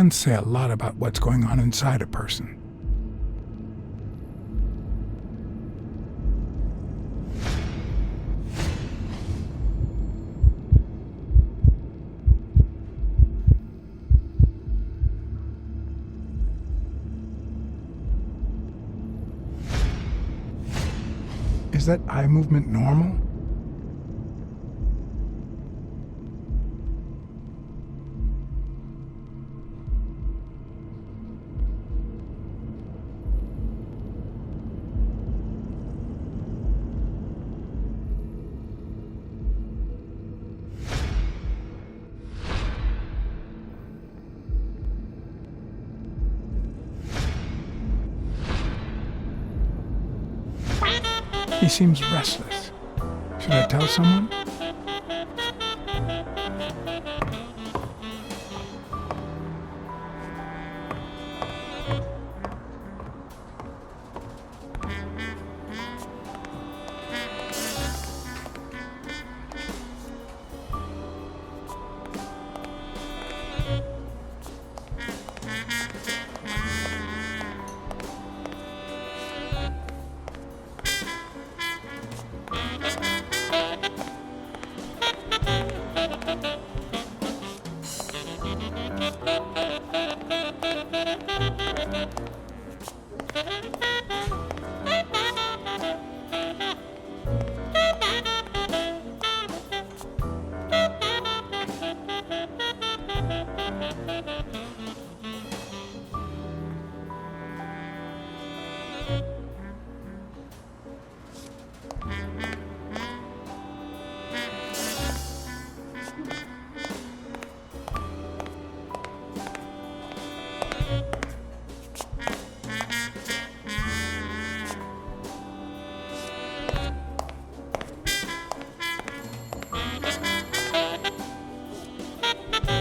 can say a lot about what's going on inside a person. Is that eye movement normal? He seems restless. Should I tell someone?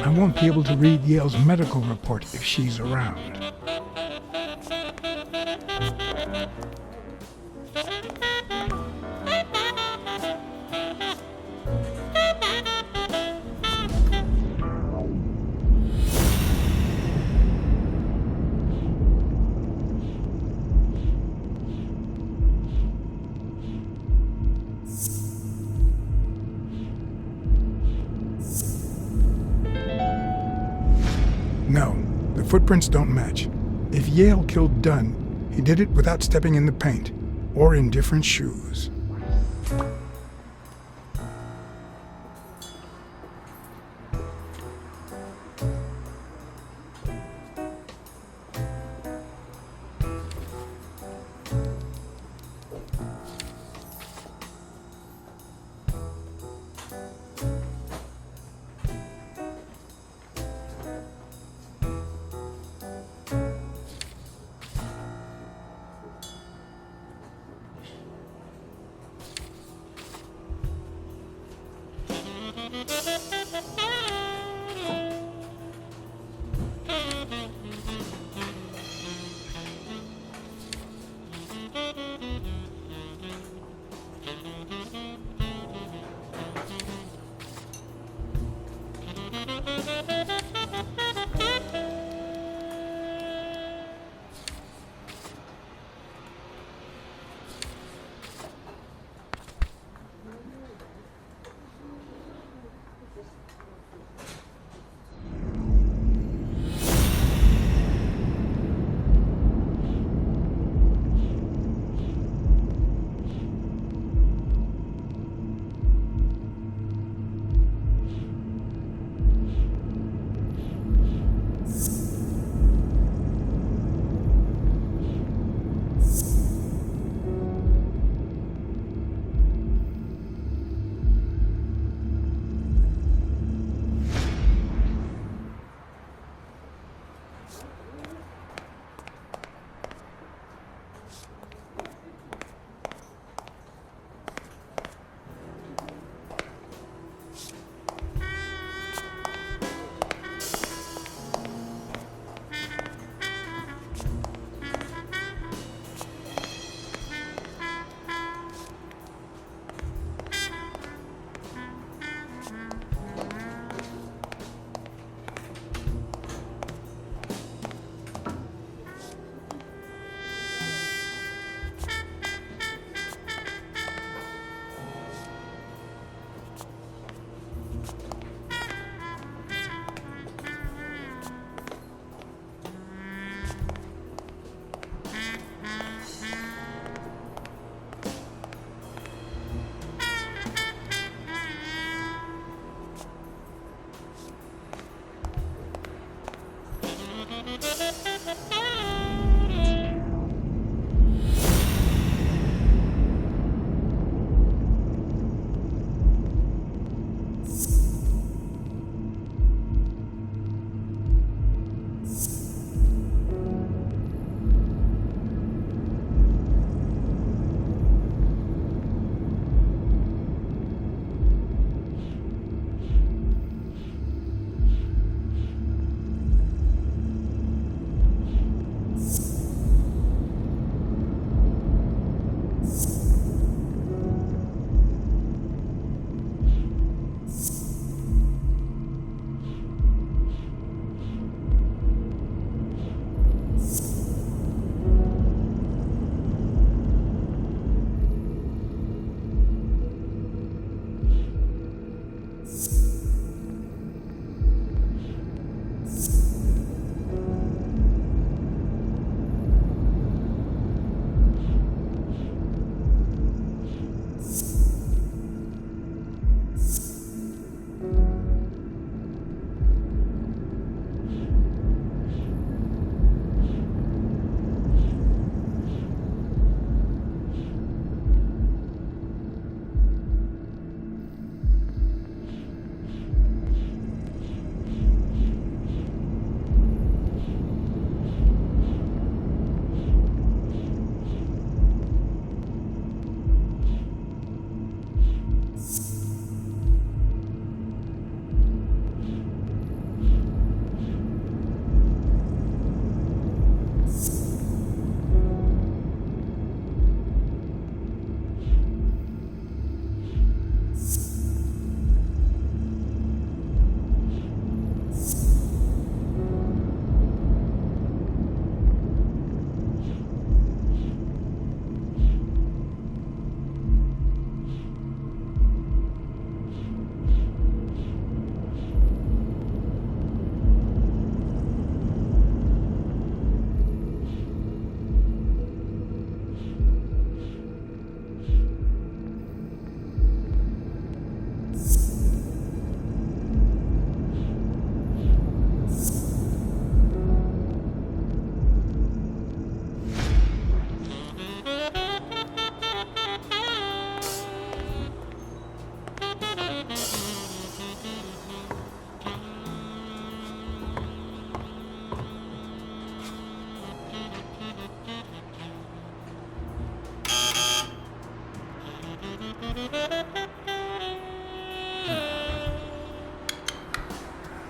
I won't be able to read Yale's medical report if she's around. No, the footprints don't match. If Yale killed Dunn, he did it without stepping in the paint, or in different shoes.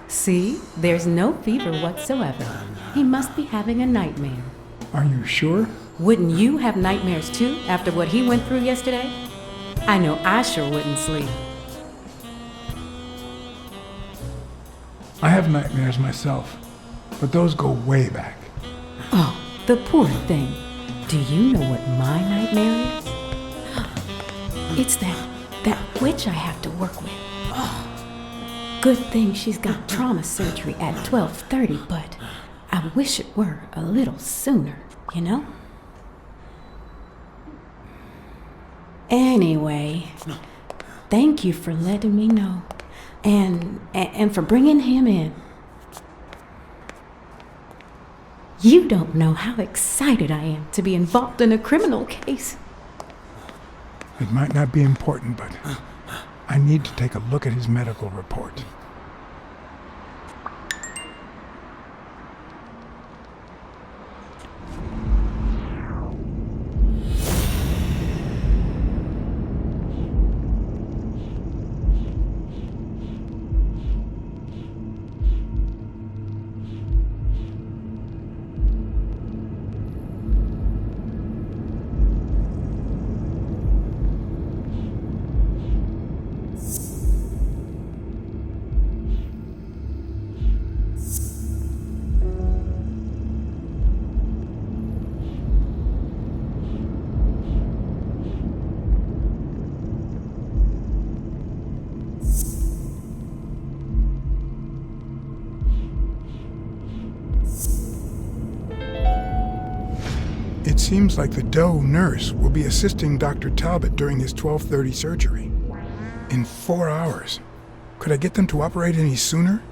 See, there's no fever whatsoever. He must be having a nightmare. Are you sure? Wouldn't you have nightmares too after what he went through yesterday? I know I sure wouldn't sleep. I have nightmares myself, but those go way back. Oh, the poor thing. Do you know what my nightmare is? It's that witch I have to work with. Oh. Good thing she's got trauma surgery at 12:30, but I wish it were a little sooner, you know? Anyway, thank you for letting me know. And for bringing him in. You don't know how excited I am to be involved in a criminal case. It might not be important, but I need to take a look at his medical report. It seems like the Doe nurse will be assisting Dr. Talbot during his 12:30 surgery. In 4 hours. Could I get them to operate any sooner?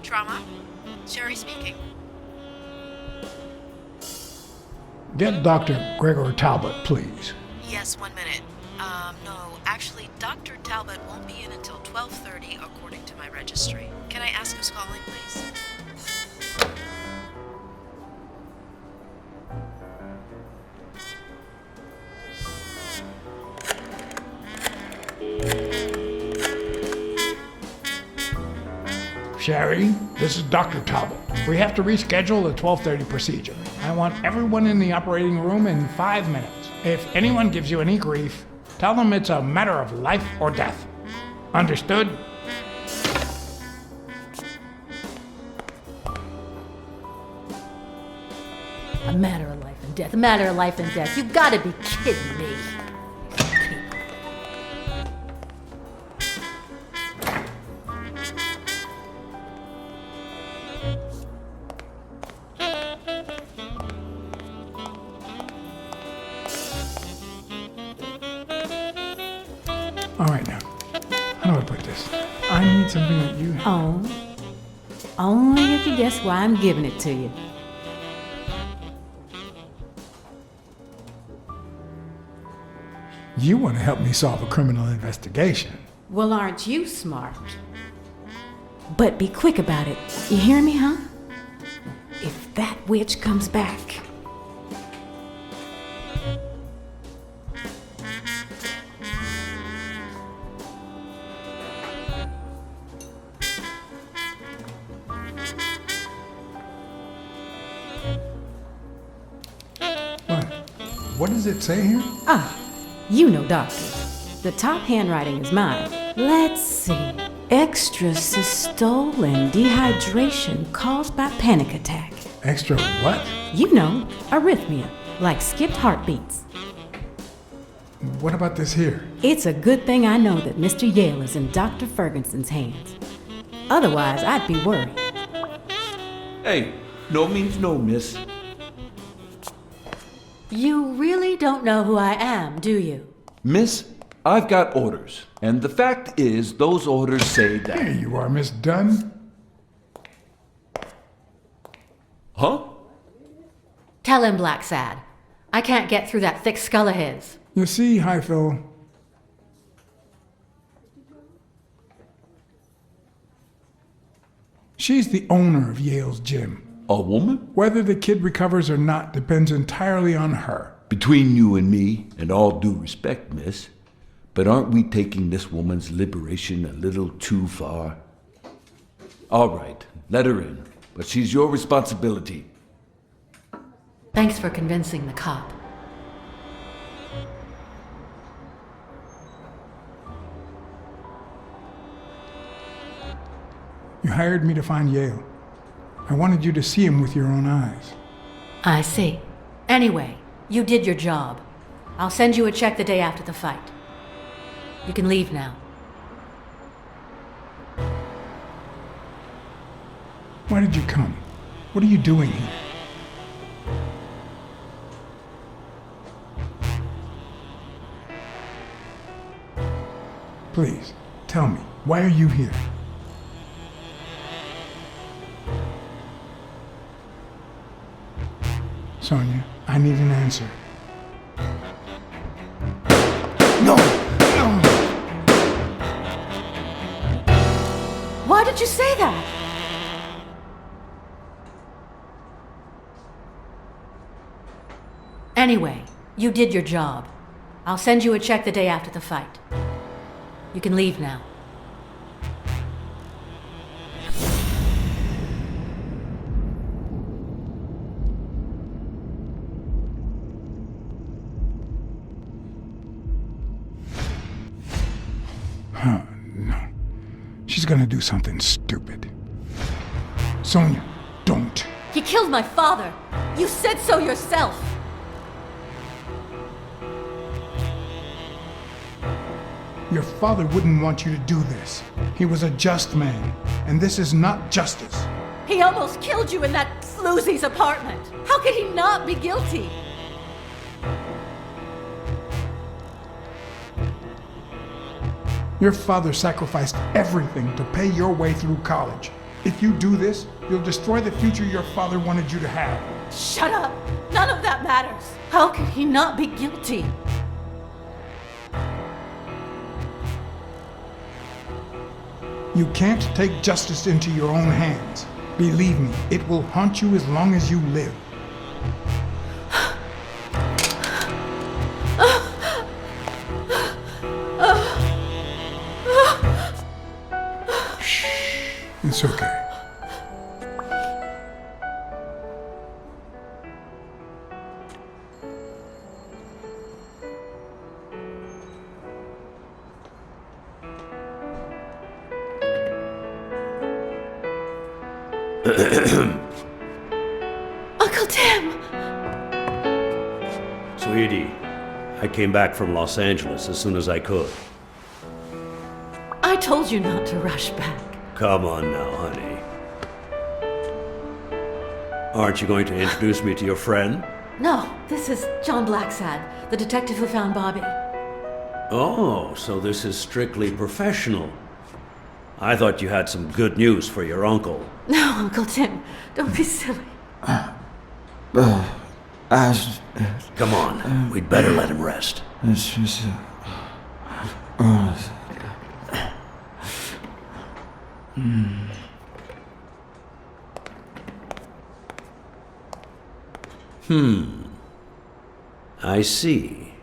Trauma? Sherry speaking. Get Dr. Gregor Talbot, please. Yes, 1 minute. No, actually, Dr. Talbot won't be in until 12:30 according to my registry. Can I ask who's calling, please? Sherry, this is Dr. Talbot. We have to reschedule the 12:30 procedure. I want everyone in the operating room in 5 minutes. If anyone gives you any grief, tell them it's a matter of life or death. Understood? A matter of life and death. A matter of life and death. You gotta be kidding me. All right now. How do I put this? I need something that you have. Oh, only you can guess why I'm giving it to you. You want to help me solve a criminal investigation. Well, aren't you smart? But be quick about it. You hear me, huh? If that witch comes back. What does it say here? Ah, you know doctors. The top handwriting is mine. Let's see. Extrasystole and dehydration caused by panic attack. Extra what? You know, arrhythmia, like skipped heartbeats. What about this here? It's a good thing I know that Mr. Yale is in Dr. Ferguson's hands. Otherwise, I'd be worried. Hey, no means no, miss. You really don't know who I am, do you? Miss, I've got orders. And the fact is, those orders say Here that... you are, Miss Dunn. Huh? Tell him, Blacksad. I can't get through that thick skull of his. You see, Highfill, she's the owner of Yale's gym. A woman? Whether the kid recovers or not depends entirely on her. Between you and me, and all due respect, miss, but aren't we taking this woman's liberation a little too far? All right, let her in, but she's your responsibility. Thanks for convincing the cop. You hired me to find Yale. I wanted you to see him with your own eyes. I see. Anyway, you did your job. I'll send you a check the day after the fight. You can leave now. Why did you come? What are you doing here? Please, tell me, why are you here? Sonia, I need an answer. No! No! Why did you say that? Anyway, You did your job. I'll send you a check the day after the fight. You can leave now. No. She's gonna do something stupid. Sonia, don't. He killed my father. You said so yourself. Your father wouldn't want you to do this. He was a just man, and this is not justice. He almost killed you in that floozy's apartment. How could he not be guilty? Your father sacrificed everything to pay your way through college. If you do this, you'll destroy the future your father wanted you to have. Shut up! None of that matters. How could he not be guilty? You can't take justice into your own hands. Believe me, it will haunt you as long as you live. Shh. It's okay. Uncle Tim! Sweetie, I came back from Los Angeles as soon as I could. I told you not to rush back. Come on now, honey. Aren't you going to introduce me to your friend? No, this is John Blacksad, the detective who found Bobby. Oh, so this is strictly professional. I thought you had some good news for your uncle. No, Uncle Tim, don't be silly. Come on, we'd better let him rest. It's just... I see.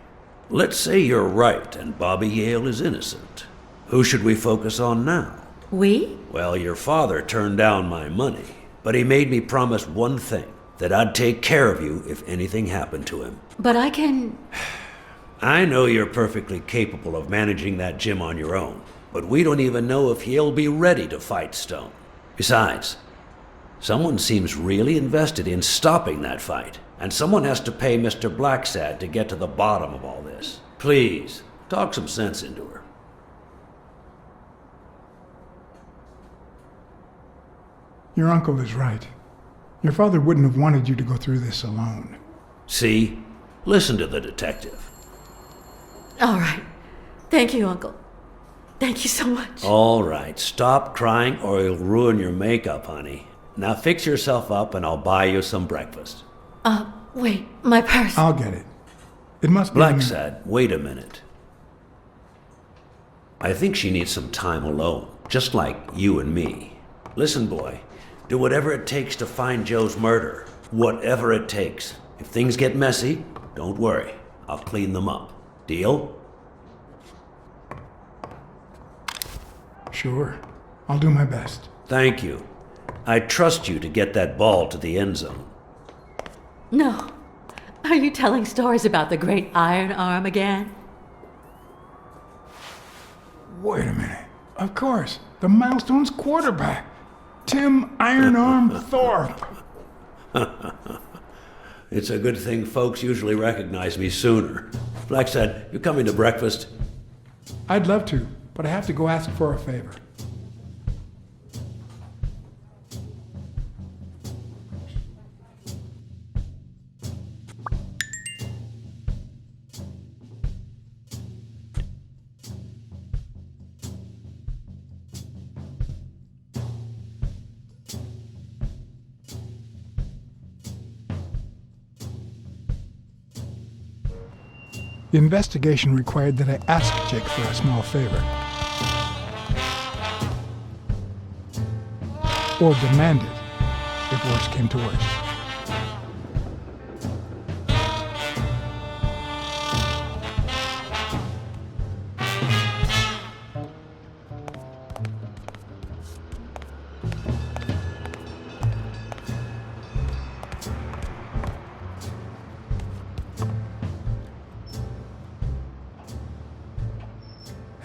Let's say you're right and Bobby Yale is innocent. Who should we focus on now? We? Well, your father turned down my money, but he made me promise one thing, that I'd take care of you if anything happened to him. But I can... I know you're perfectly capable of managing that gym on your own, but we don't even know if he'll be ready to fight Stone. Besides, someone seems really invested in stopping that fight, and someone has to pay Mr. Blacksad to get to the bottom of all this. Please, talk some sense into her. Your uncle is right. Your father wouldn't have wanted you to go through this alone. See? Listen to the detective. All right. Thank you, Uncle. Thank you so much. All right, stop crying or you'll ruin your makeup, honey. Now fix yourself up and I'll buy you some breakfast. Wait, my purse. I'll get it. It must be... Blacksad, wait a minute. I think she needs some time alone, just like you and me. Listen, boy, do whatever it takes to find Joe's murderer. Whatever it takes. If things get messy, don't worry. I'll clean them up. Deal? Sure. I'll do my best. Thank you. I trust you to get that ball to the end zone. No. Are you telling stories about the great iron arm again? Wait a minute. Of course. The Milestones quarterback. Tim Iron Arm Thorpe. It's a good thing folks usually recognize me sooner. Blacksad, you coming to breakfast? I'd love to, but I have to go ask for a favor. The investigation required that I ask Jake for a small favor. Or demand it, if worse came to worse.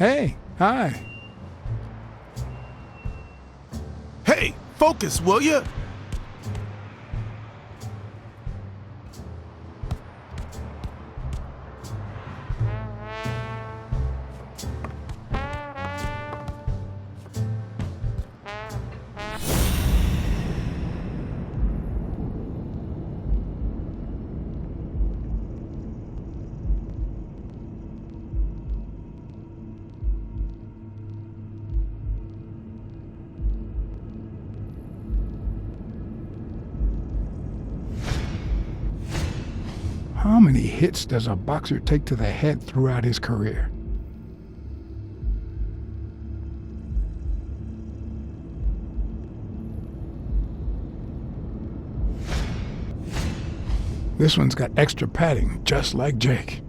Hey, hi. Hey, focus, will ya? How many hits does a boxer take to the head throughout his career? This one's got extra padding, just like Jake.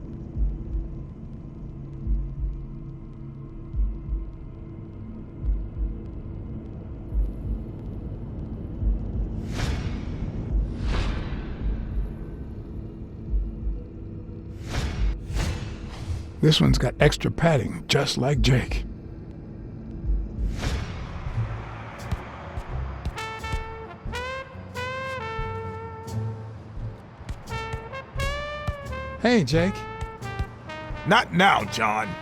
This one's got extra padding, just like Jake. Hey, Jake. Not now, John.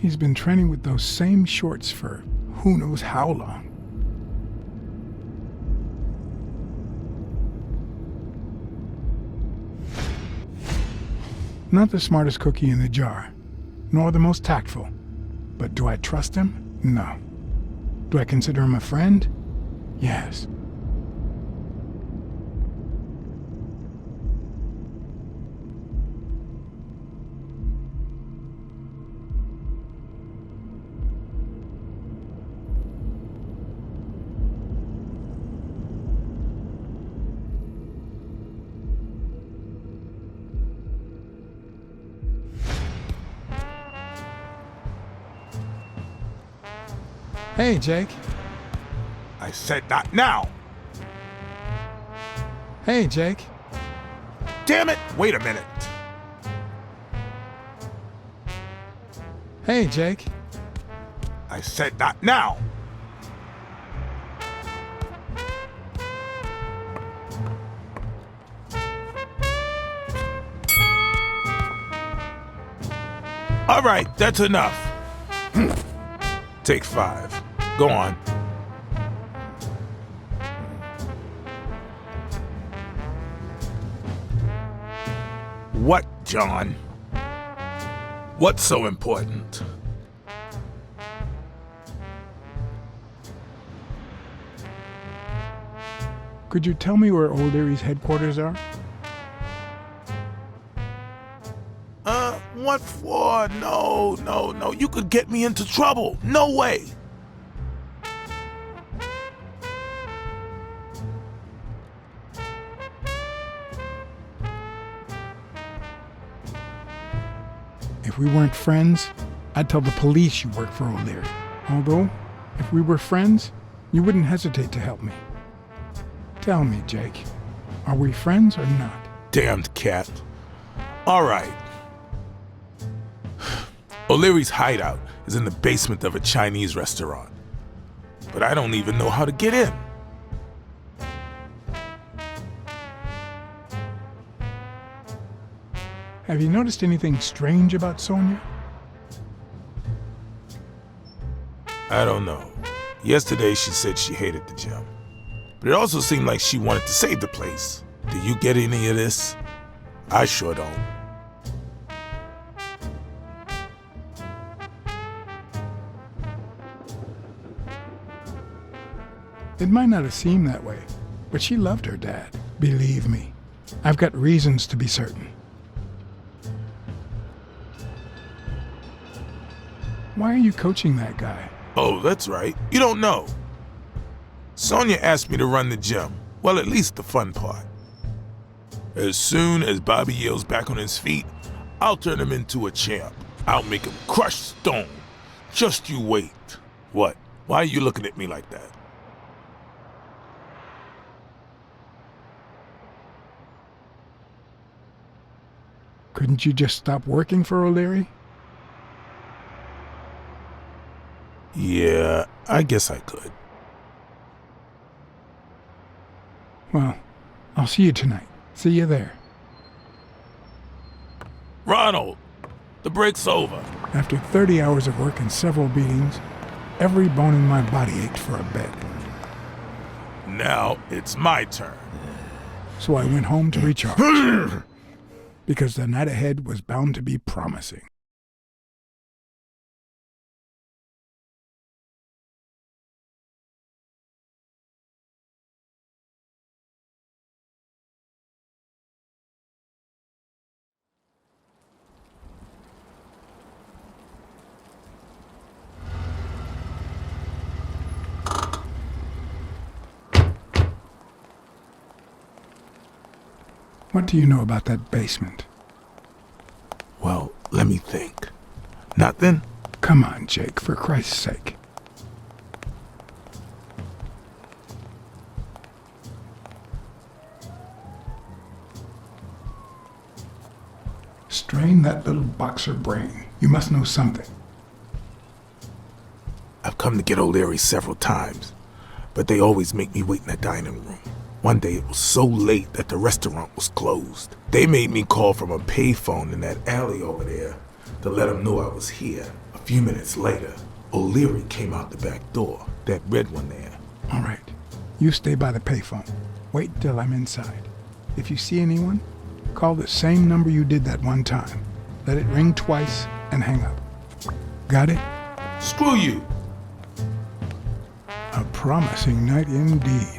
He's been training with those same shorts for who knows how long. Not the smartest cookie in the jar, nor the most tactful. But do I trust him? No. Do I consider him a friend? Yes. Hey, Jake. I said not now. Hey, Jake. Damn it, wait a minute. Hey, Jake. I said not now. All right, that's enough. Take 5. Go on. What, John? What's so important? Could you tell me where O'Leary's headquarters are? What for? No. You could get me into trouble. No way. If we weren't friends, I'd tell the police you work for O'Leary. Although, if we were friends, you wouldn't hesitate to help me. Tell me, Jake, are we friends or not? Damned cat. All right. O'Leary's hideout is in the basement of a Chinese restaurant. But I don't even know how to get in. Have you noticed anything strange about Sonia? I don't know. Yesterday she said she hated the gym. But it also seemed like she wanted to save the place. Do you get any of this? I sure don't. It might not have seemed that way, but she loved her dad. Believe me, I've got reasons to be certain. Why are you coaching that guy? Oh, that's right. You don't know. Sonia asked me to run the gym. Well, at least the fun part. As soon as Bobby Yale's back on his feet, I'll turn him into a champ. I'll make him crush stone. Just you wait. What? Why are you looking at me like that? Couldn't you just stop working for O'Leary? Yeah, I guess I could. Well, I'll see you tonight. See you there. Ronald! The break's over. After 30 hours of work and several beatings, every bone in my body ached for a bed. Now it's my turn. So I went home to recharge. Because the night ahead was bound to be promising. What do you know about that basement? Well, let me think. Nothing? Come on, Jake, for Christ's sake. Strain that little boxer brain. You must know something. I've come to get O'Leary several times, but they always make me wait in the dining room. One day it was so late that the restaurant was closed. They made me call from a payphone in that alley over there to let them know I was here. A few minutes later, O'Leary came out the back door, that red one there. All right. You stay by the payphone. Wait till I'm inside. If you see anyone, call the same number you did that one time. Let it ring twice and hang up. Got it? Screw you! A promising night indeed.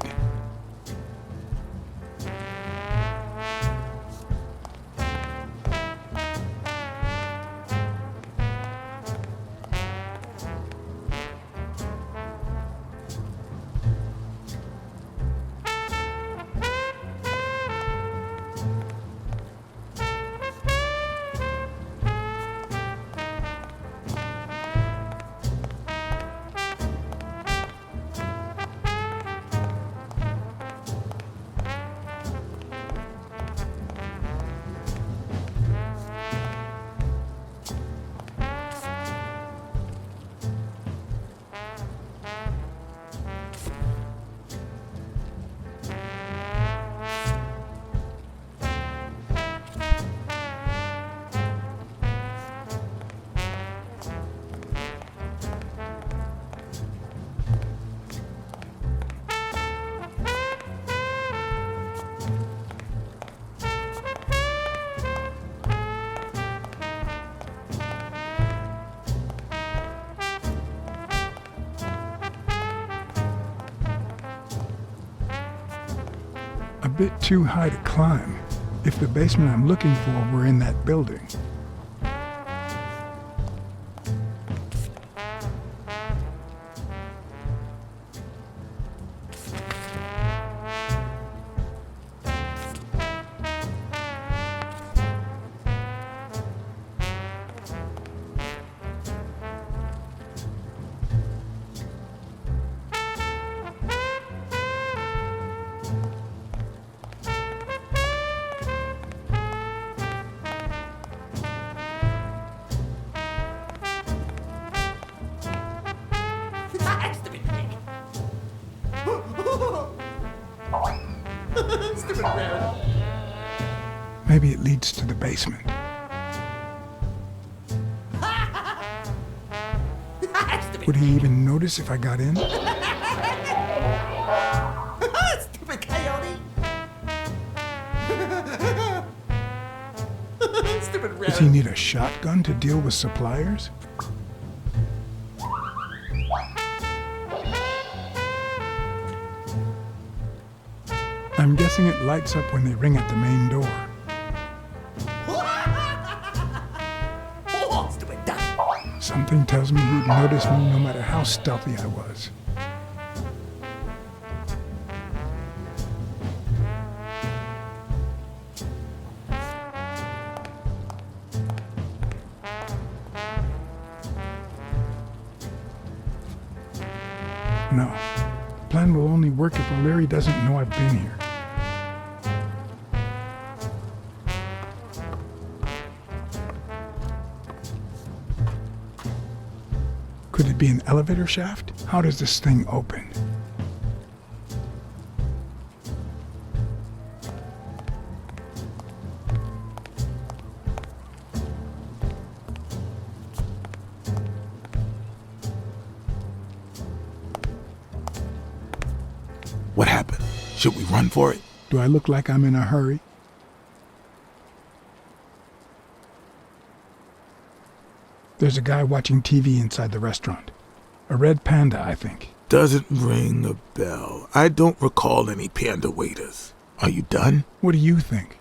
A bit too high to climb. If the basement I'm looking for were in that building. Maybe it leads to the basement. Would he even notice if I got in? Stupid coyote! Stupid rabbit! Does he need a shotgun to deal with suppliers? I'm guessing it lights up when they ring at the main door. Oh, stupid duck! Something tells me he'd notice me no matter how stealthy I was. No. The plan will only work if O'Leary doesn't know I've been here. Could it be an elevator shaft? How does this thing open? What happened? Should we run for it? Do I look like I'm in a hurry? There's a guy watching TV inside the restaurant. A red panda, I think. Doesn't ring a bell. I don't recall any panda waiters. Are you done? What do you think?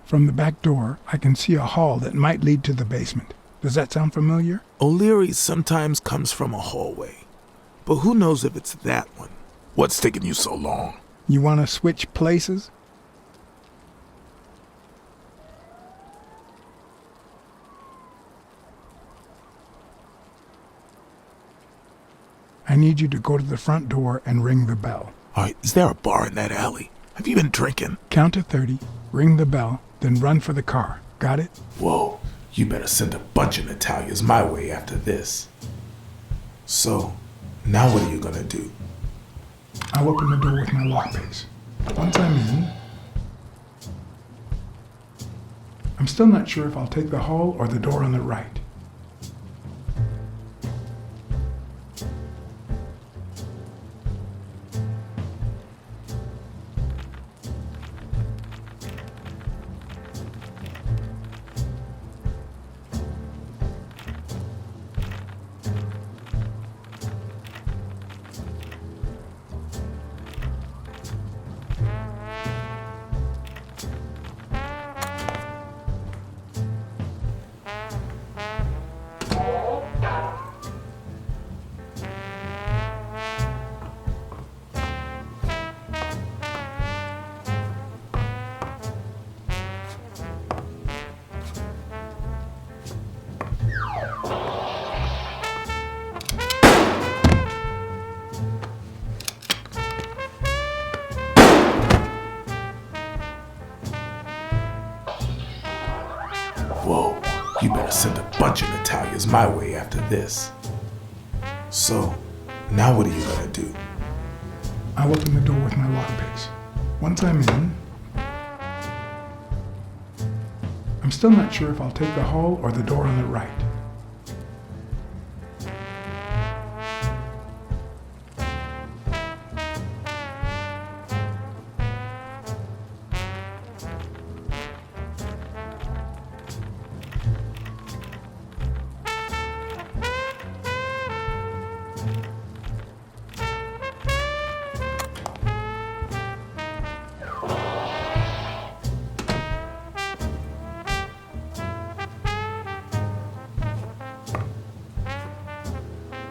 From the back door, I can see a hall that might lead to the basement. Does that sound familiar? O'Leary sometimes comes from a hallway, but who knows if it's that one? What's taking you so long? You want to switch places? I need you to go to the front door and ring the bell. All right, is there a bar in that alley? Have you been drinking? Count to 30, ring the bell, then run for the car. Got it? Whoa, you better send a bunch of Natalias my way after this. So, now what are you gonna do? I'll open the door with my lockpicks. Once I'm in, I'm still not sure if I'll take the hall or the door on the right. Whoa, you better send a bunch of Natalias my way after this. So, now what are you gonna do? I'll open the door with my lockpicks. Once I'm in, I'm still not sure if I'll take the hall or the door on the right.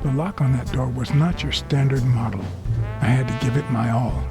The lock on that door was not your standard model. I had to give it my all.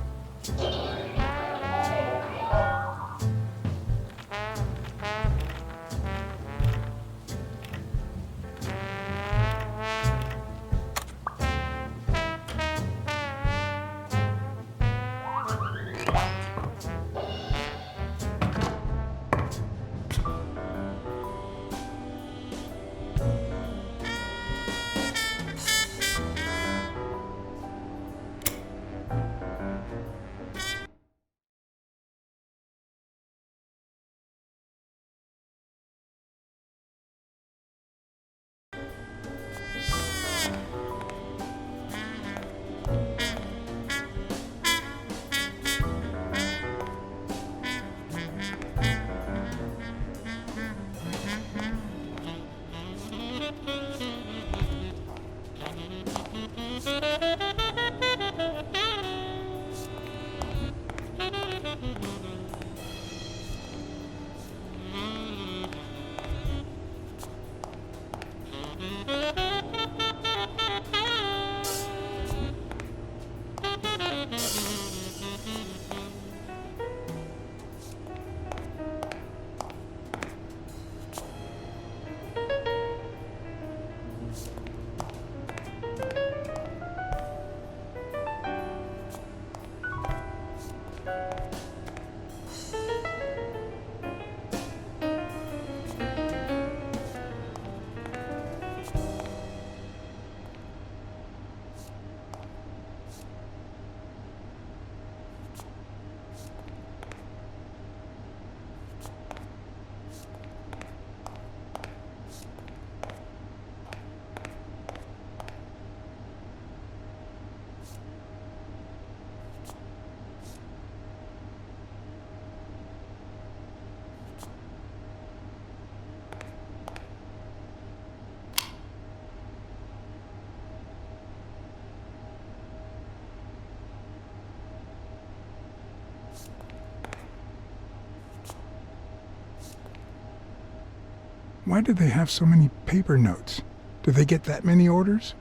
Why do they have so many paper notes? Do they get that many orders?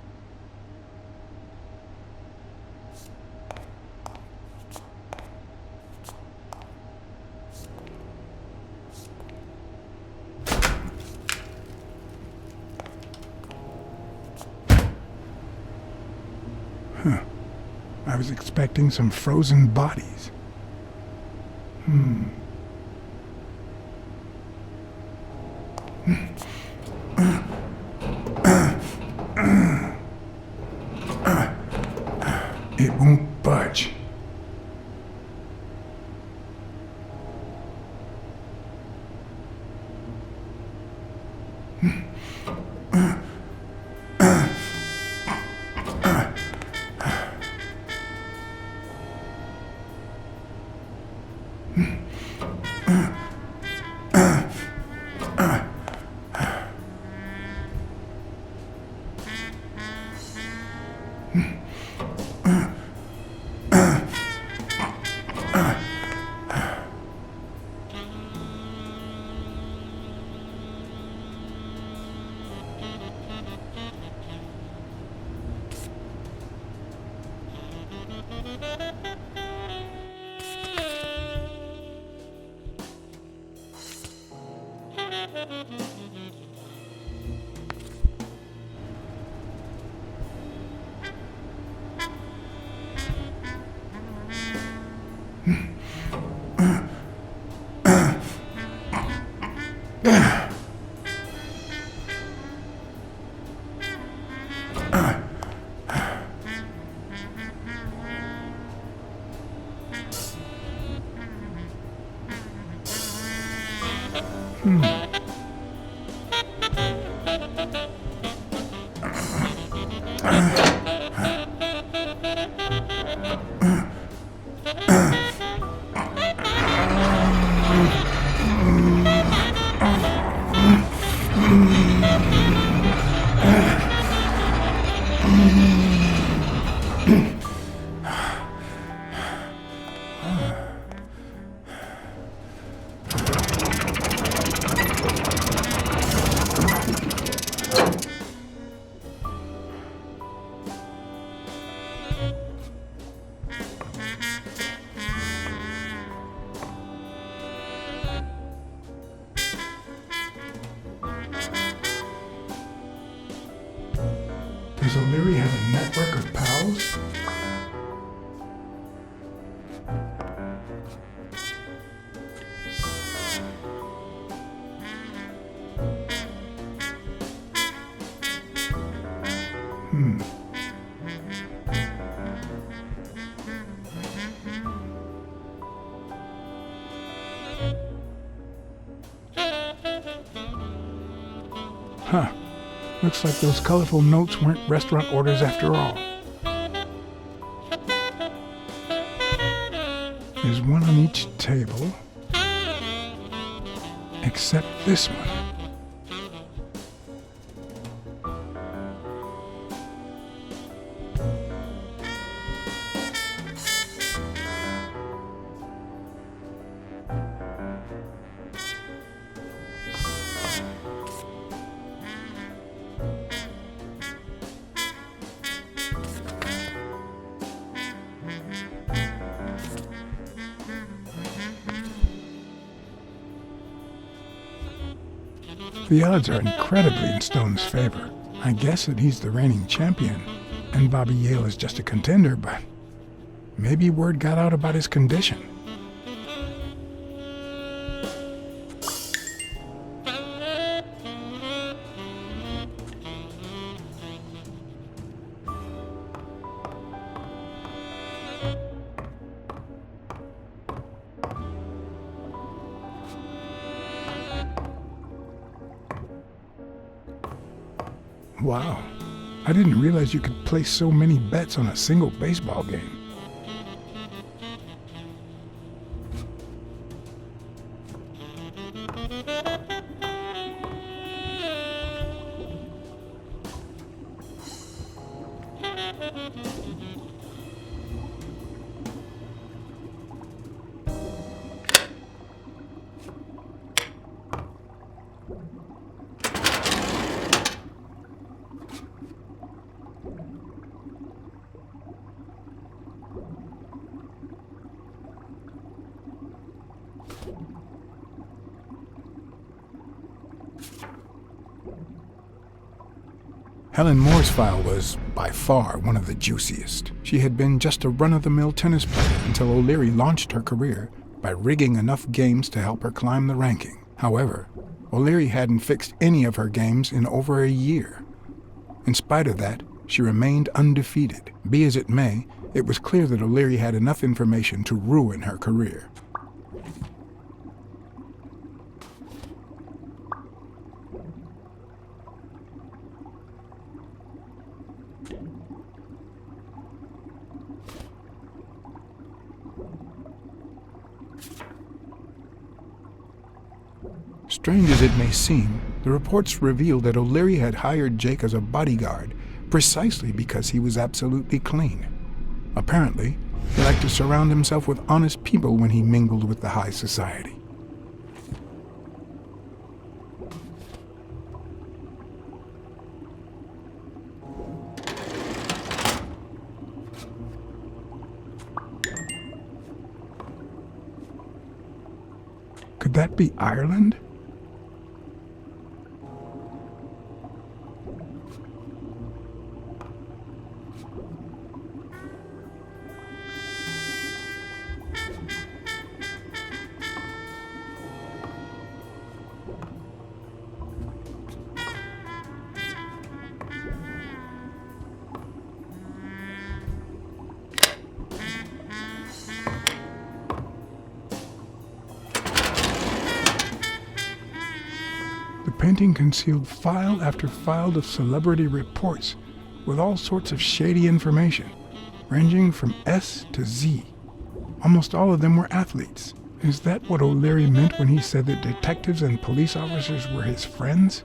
Huh. I was expecting some frozen bodies. It won't budge. Does O'Leary have a network of pals? Huh. Looks like those colorful notes weren't restaurant orders after all. There's one on each table, except this one. The odds are incredibly in Stone's favor. I guess that he's the reigning champion, and Bobby Yale is just a contender, but maybe word got out about his condition. Wow, I didn't realize you could place so many bets on a single baseball game. Helen Moore's file was, by far, one of the juiciest. She had been just a run-of-the-mill tennis player until O'Leary launched her career by rigging enough games to help her climb the ranking. However, O'Leary hadn't fixed any of her games in over a year. In spite of that, she remained undefeated. Be as it may, it was clear that O'Leary had enough information to ruin her career. Strange as it may seem, the reports revealed that O'Leary had hired Jake as a bodyguard precisely because he was absolutely clean. Apparently, he liked to surround himself with honest people when he mingled with the high society. Could that be Ireland? The painting concealed file after file of celebrity reports with all sorts of shady information, ranging from S to Z. Almost all of them were athletes. Is that what O'Leary meant when he said that detectives and police officers were his friends?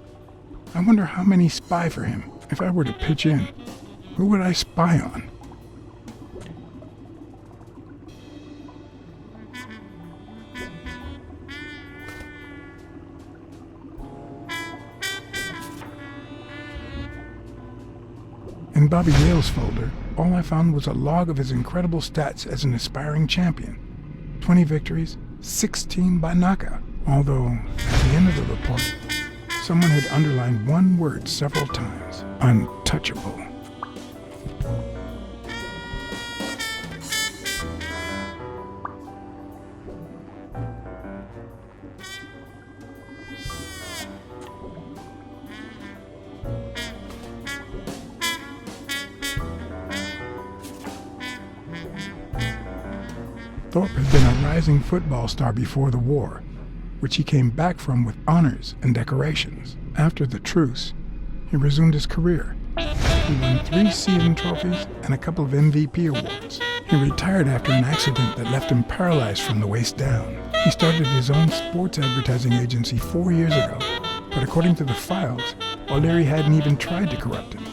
I wonder how many spy for him. If I were to pitch in, who would I spy on? In Bobby Yale's folder, all I found was a log of his incredible stats as an aspiring champion. 20 victories, 16 by knockout. Although, at the end of the report, someone had underlined one word several times: untouchable. Thorpe had been a rising football star before the war, which he came back from with honors and decorations. After the truce, he resumed his career. He won 3 season trophies and a couple of MVP awards. He retired after an accident that left him paralyzed from the waist down. He started his own sports advertising agency 4 years ago, but according to the files, O'Leary hadn't even tried to corrupt him.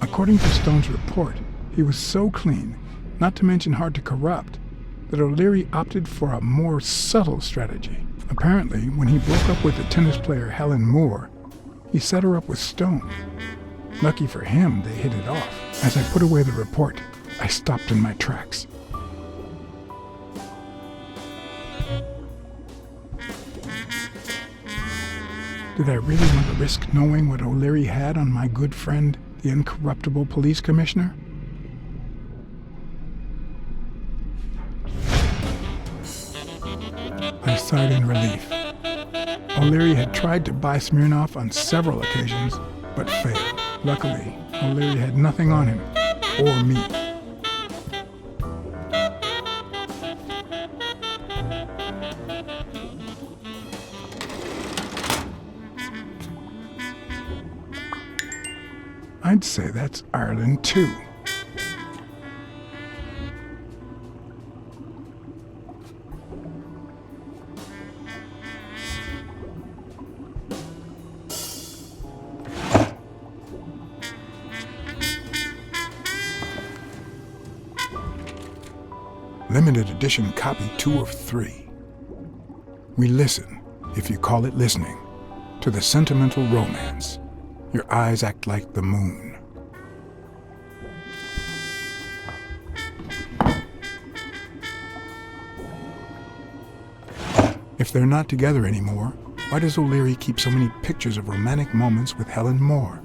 According to Stone's report, he was so clean, not to mention hard to corrupt, that O'Leary opted for a more subtle strategy. Apparently, when he broke up with the tennis player Helen Moore, he set her up with Stone. Lucky for him, they hit it off. As I put away the report, I stopped in my tracks. Did I really want to risk knowing what O'Leary had on my good friend, the incorruptible police commissioner? I sighed in relief. O'Leary had tried to buy Smirnoff on several occasions, but failed. Luckily, O'Leary had nothing on him, or me. I'd say that's Ireland too. Limited edition copy 2 of 3. We listen, if you call it listening, to the sentimental romance Your eyes act like the moon. If they're not together anymore, why does O'Leary keep so many pictures of romantic moments with Helen Moore?